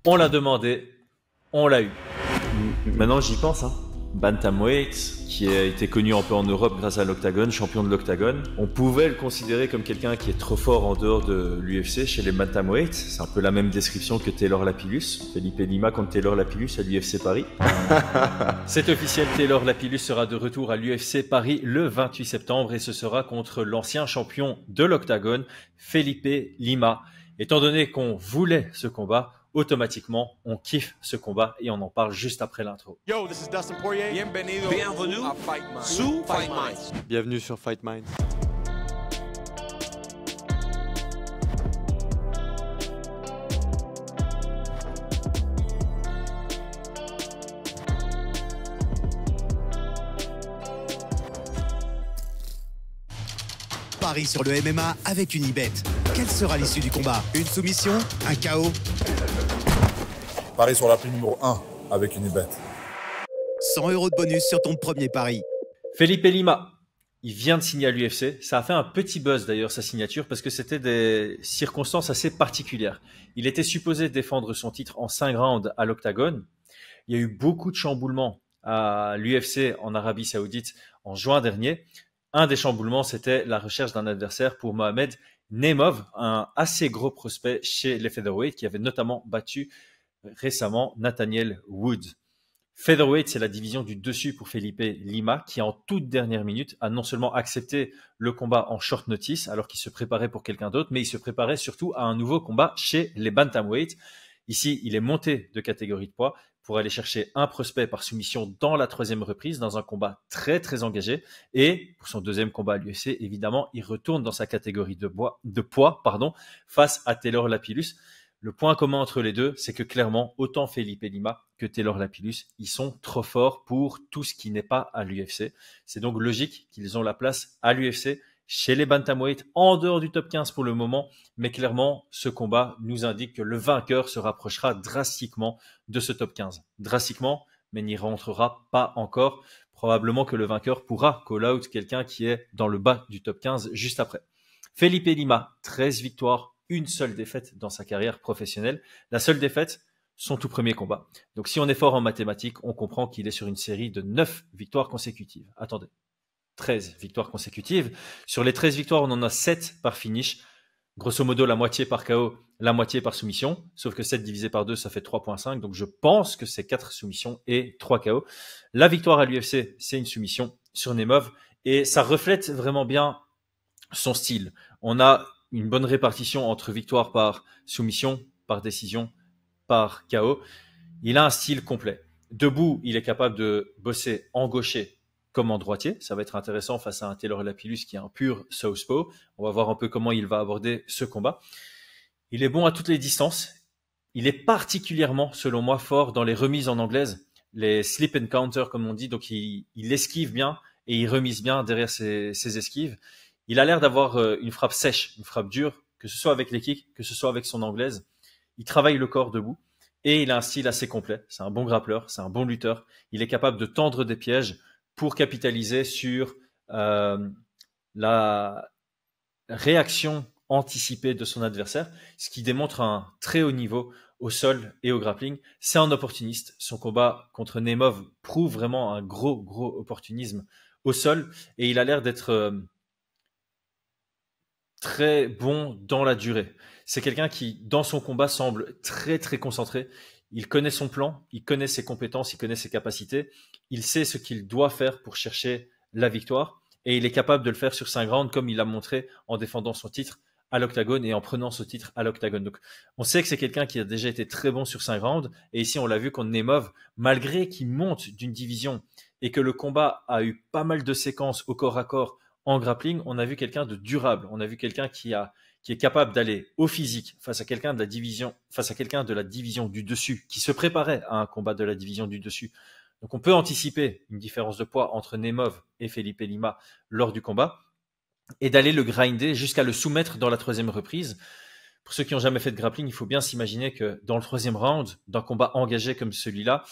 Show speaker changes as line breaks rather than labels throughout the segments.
On l'a demandé, on l'a eu.
Maintenant, j'y pense, hein. Bantamweight, qui a été connu un peu en Europe grâce à l'Octagone, champion de l'Octagone. On pouvait le considérer comme quelqu'un qui est trop fort en dehors de l'UFC chez les Bantamweight. C'est un peu la même description que Taylor Lapillus. Felipe Lima contre Taylor Lapillus à l'UFC Paris.
C'est officiel, Taylor Lapillus sera de retour à l'UFC Paris le 28 septembre et ce sera contre l'ancien champion de l'Octagone, Felipe Lima. Étant donné qu'on voulait ce combat, automatiquement, on kiffe ce combat et on en parle juste après l'intro.
Yo, this is Dustin Poirier. Bienvenue à Fight Minds.
Bienvenue sur Fight Minds.
Paris sur le MMA avec Unibet. Quelle sera l'issue du combat? Une soumission? Un KO?
Paris sur la prime numéro 1 avec Unibet.
100 € de bonus sur ton premier pari.
Felipe Lima, il vient de signer à l'UFC. Ça a fait un petit buzz d'ailleurs sa signature parce que c'était des circonstances assez particulières. Il était supposé défendre son titre en 5 rounds à l'Octagone. Il y a eu beaucoup de chamboulements à l'UFC en Arabie Saoudite en juin dernier. Un des chamboulements, c'était la recherche d'un adversaire pour Mohamed Nemov, un assez gros prospect chez les featherweight qui avait notamment battu récemment Nathaniel Wood. Featherweight, c'est la division du dessus pour Felipe Lima, qui en toute dernière minute a non seulement accepté le combat en short notice, alors qu'il se préparait pour quelqu'un d'autre, mais il se préparait surtout à un nouveau combat chez les bantamweight. Ici, il est monté de catégorie de poids pour aller chercher un prospect par soumission dans la 3e reprise, dans un combat très très engagé. Et pour son 2e combat à l'UFC, évidemment, il retourne dans sa catégorie de poids, face à Taylor Lapillus. Le point commun entre les deux, c'est que clairement, autant Felipe Lima que Taylor Lapillus, ils sont trop forts pour tout ce qui n'est pas à l'UFC. C'est donc logique qu'ils ont la place à l'UFC, chez les bantamweight, en dehors du top 15 pour le moment. Mais clairement, ce combat nous indique que le vainqueur se rapprochera drastiquement de ce top 15. Drastiquement, mais n'y rentrera pas encore. Probablement que le vainqueur pourra call out quelqu'un qui est dans le bas du top 15 juste après. Felipe Lima, 13 victoires, une seule défaite dans sa carrière professionnelle. La seule défaite, son tout premier combat. Donc si on est fort en mathématiques, on comprend qu'il est sur une série de 9 victoires consécutives. Attendez, 13 victoires consécutives. Sur les 13 victoires, on en a 7 par finish. Grosso modo, la moitié par KO, la moitié par soumission. Sauf que 7 divisé par 2, ça fait 3,5. Donc je pense que c'est 4 soumissions et 3 KO. La victoire à l'UFC, c'est une soumission sur Nemov. Et ça reflète vraiment bien son style. On a une bonne répartition entre victoire par soumission, par décision, par KO. Il a un style complet. Debout, il est capable de bosser en gaucher comme en droitier. Ça va être intéressant face à un Taylor Lapillus qui est un pur southpaw. On va voir un peu comment il va aborder ce combat. Il est bon à toutes les distances. Il est particulièrement, selon moi, fort dans les remises en anglaise, les slip and counter comme on dit. Donc il esquive bien et il remise bien derrière ses esquives. Il a l'air d'avoir une frappe sèche, une frappe dure, que ce soit avec les kicks, que ce soit avec son anglaise. Il travaille le corps debout et il a un style assez complet. C'est un bon grappleur, c'est un bon lutteur. Il est capable de tendre des pièges pour capitaliser sur la réaction anticipée de son adversaire, ce qui démontre un très haut niveau au sol et au grappling. C'est un opportuniste. Son combat contre Nemov prouve vraiment un gros opportunisme au sol et il a l'air d'être très bon dans la durée. C'est quelqu'un qui, dans son combat, semble très concentré. Il connaît son plan, il connaît ses compétences, il connaît ses capacités. Il sait ce qu'il doit faire pour chercher la victoire. Et il est capable de le faire sur 5 rounds, comme il l'a montré en défendant son titre à l'Octagone et en prenant ce titre à l'Octagone. Donc, on sait que c'est quelqu'un qui a déjà été très bon sur 5 rounds. Et ici, on l'a vu contre Nemov, malgré qu'il monte d'une division et que le combat a eu pas mal de séquences au corps à corps en grappling, on a vu quelqu'un de durable. On a vu quelqu'un qui est capable d'aller au physique face à quelqu'un de la division du dessus, qui se préparait à un combat de la division du dessus. Donc on peut anticiper une différence de poids entre Nemov et Felipe Lima lors du combat et d'aller le grinder jusqu'à le soumettre dans la 3e reprise. Pour ceux qui n'ont jamais fait de grappling, il faut bien s'imaginer que dans le 3e round, d'un combat engagé comme celui-là,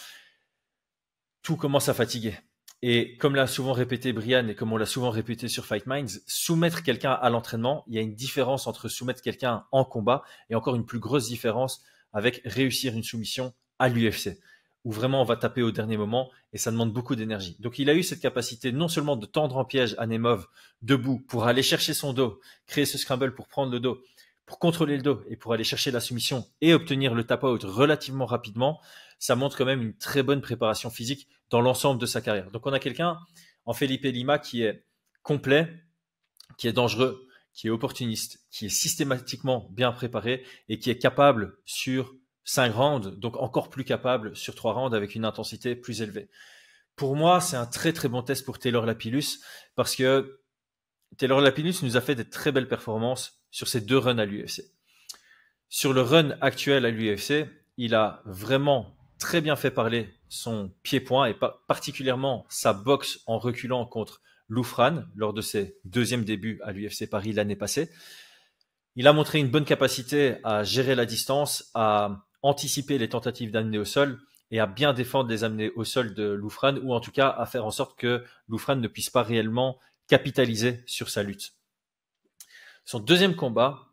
tout commence à fatiguer. Et comme l'a souvent répété Brian et comme on l'a souvent répété sur Fight Minds, soumettre quelqu'un à l'entraînement, il y a une différence entre soumettre quelqu'un en combat et encore une plus grosse différence avec réussir une soumission à l'UFC, où vraiment on va taper au dernier moment et ça demande beaucoup d'énergie. Donc il a eu cette capacité non seulement de tendre en piège Anemov debout pour aller chercher son dos, créer ce scramble pour prendre le dos, pour contrôler le dos et pour aller chercher la soumission et obtenir le tap-out relativement rapidement, ça montre quand même une très bonne préparation physique dans l'ensemble de sa carrière. Donc on a quelqu'un en Felipe Lima qui est complet, qui est dangereux, qui est opportuniste, qui est systématiquement bien préparé et qui est capable sur 5 rounds, donc encore plus capable sur 3 rounds avec une intensité plus élevée. Pour moi, c'est un très très bon test pour Taylor Lapillus parce que Taylor Lapillus nous a fait des très belles performances sur ses 2 runs à l'UFC. Sur le run actuel à l'UFC, il a vraiment très bien fait parler son pied-point et particulièrement sa boxe en reculant contre Loufran lors de ses 2e débuts à l'UFC Paris l'année passée. Il a montré une bonne capacité à gérer la distance, à anticiper les tentatives d'amener au sol et à bien défendre les amener au sol de Loufran ou en tout cas à faire en sorte que Loufran ne puisse pas réellement capitaliser sur sa lutte. Son 2e combat,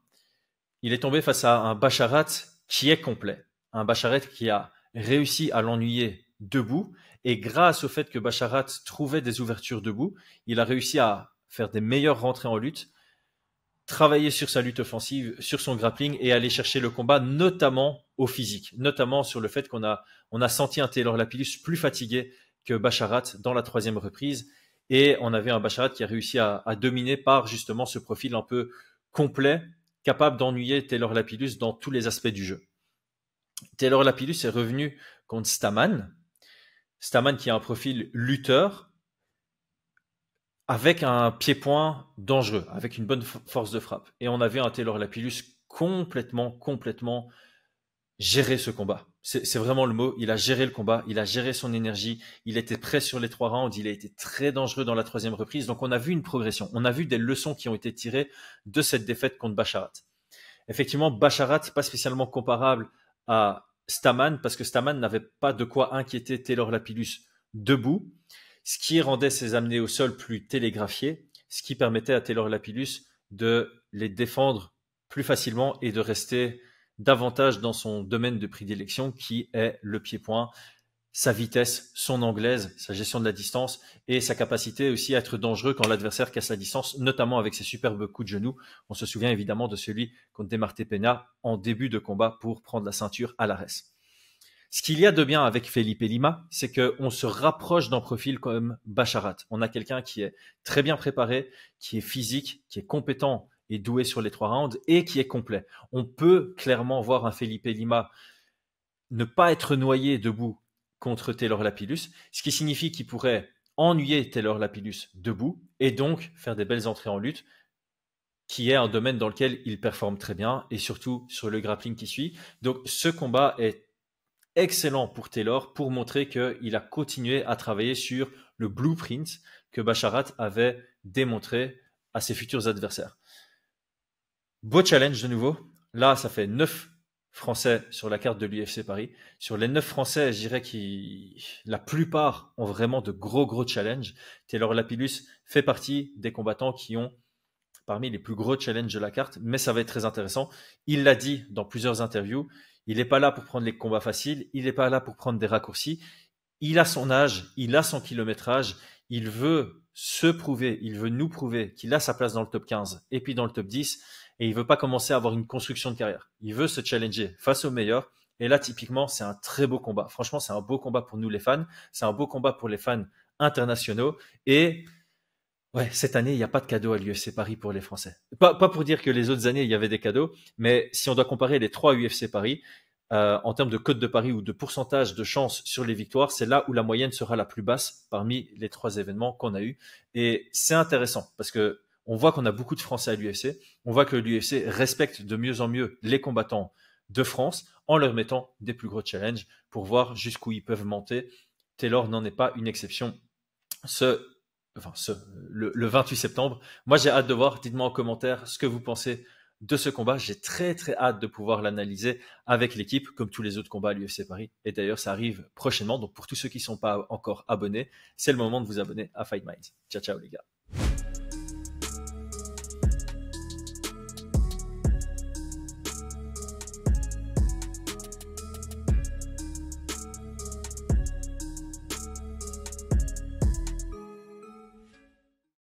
il est tombé face à un Basharat qui est complet. Un Basharat qui a réussi à l'ennuyer debout. Et grâce au fait que Basharat trouvait des ouvertures debout, il a réussi à faire des meilleures rentrées en lutte, travailler sur sa lutte offensive, sur son grappling et aller chercher le combat, notamment au physique. Notamment sur le fait qu'on a senti un Taylor Lapillus plus fatigué que Basharat dans la 3e reprise. Et on avait un Basharat qui a réussi à dominer par justement ce profil un peu complet, capable d'ennuyer Taylor Lapillus dans tous les aspects du jeu. Taylor Lapillus est revenu contre Stamann. Stamann qui a un profil lutteur avec un pied-point dangereux, avec une bonne force de frappe. Et on avait un Taylor Lapillus complètement géré ce combat. C'est vraiment le mot. Il a géré le combat, il a géré son énergie, il était prêt sur les 3 rounds, il a été très dangereux dans la 3e reprise. Donc on a vu une progression, on a vu des leçons qui ont été tirées de cette défaite contre Basharat. Effectivement, Basharat, pas spécialement comparable à Stamann, parce que Stamann n'avait pas de quoi inquiéter Taylor Lapillus debout, ce qui rendait ses amenés au sol plus télégraphiés, ce qui permettait à Taylor Lapillus de les défendre plus facilement et de rester davantage dans son domaine de prédilection qui est le pied-point, sa vitesse, son anglaise, sa gestion de la distance et sa capacité aussi à être dangereux quand l'adversaire casse la distance, notamment avec ses superbes coups de genoux. On se souvient évidemment de celui contre Demarte Pena en début de combat pour prendre la ceinture à l'Ares. Ce qu'il y a de bien avec Felipe Lima, c'est qu'on se rapproche d'un profil comme Basharat. On a quelqu'un qui est très bien préparé, qui est physique, qui est compétent et doué sur les 3 rounds et qui est complet. On peut clairement voir un Felipe Lima ne pas être noyé debout contre Taylor Lapillus, ce qui signifie qu'il pourrait ennuyer Taylor Lapillus debout et donc faire des belles entrées en lutte, qui est un domaine dans lequel il performe très bien et surtout sur le grappling qui suit. Donc ce combat est excellent pour Taylor pour montrer qu'il a continué à travailler sur le blueprint que Basharat avait démontré à ses futurs adversaires. Beau challenge de nouveau. Là, ça fait 9 Français sur la carte de l'UFC Paris. Sur les 9 Français, je dirais que la plupart ont vraiment de gros challenges. Taylor Lapillus fait partie des combattants qui ont parmi les plus gros challenges de la carte, mais ça va être très intéressant. Il l'a dit dans plusieurs interviews, il n'est pas là pour prendre les combats faciles, il n'est pas là pour prendre des raccourcis. Il a son âge, il a son kilométrage, il veut se prouver, il veut nous prouver qu'il a sa place dans le top 15 et puis dans le top 10 et il veut pas commencer à avoir une construction de carrière. Il veut se challenger face aux meilleurs et là, typiquement, c'est un très beau combat. Franchement, c'est un beau combat pour nous les fans, c'est un beau combat pour les fans internationaux et ouais, cette année, il n'y a pas de cadeau à l'UFC Paris pour les Français. Pas pour dire que les autres années, il y avait des cadeaux, mais si on doit comparer les 3 UFC Paris, en termes de cote de Paris ou de pourcentage de chance sur les victoires, c'est là où la moyenne sera la plus basse parmi les 3 événements qu'on a eus. Et c'est intéressant parce que on voit qu'on a beaucoup de Français à l'UFC. On voit que l'UFC respecte de mieux en mieux les combattants de France en leur mettant des plus gros challenges pour voir jusqu'où ils peuvent monter. Taylor n'en est pas une exception. Le 28 septembre. Moi, j'ai hâte de voir. Dites-moi en commentaire ce que vous pensez de ce combat. J'ai très hâte de pouvoir l'analyser avec l'équipe, comme tous les autres combats à l'UFC Paris. Et d'ailleurs, ça arrive prochainement. Donc, pour tous ceux qui ne sont pas encore abonnés, c'est le moment de vous abonner à Fight Minds. Ciao les gars.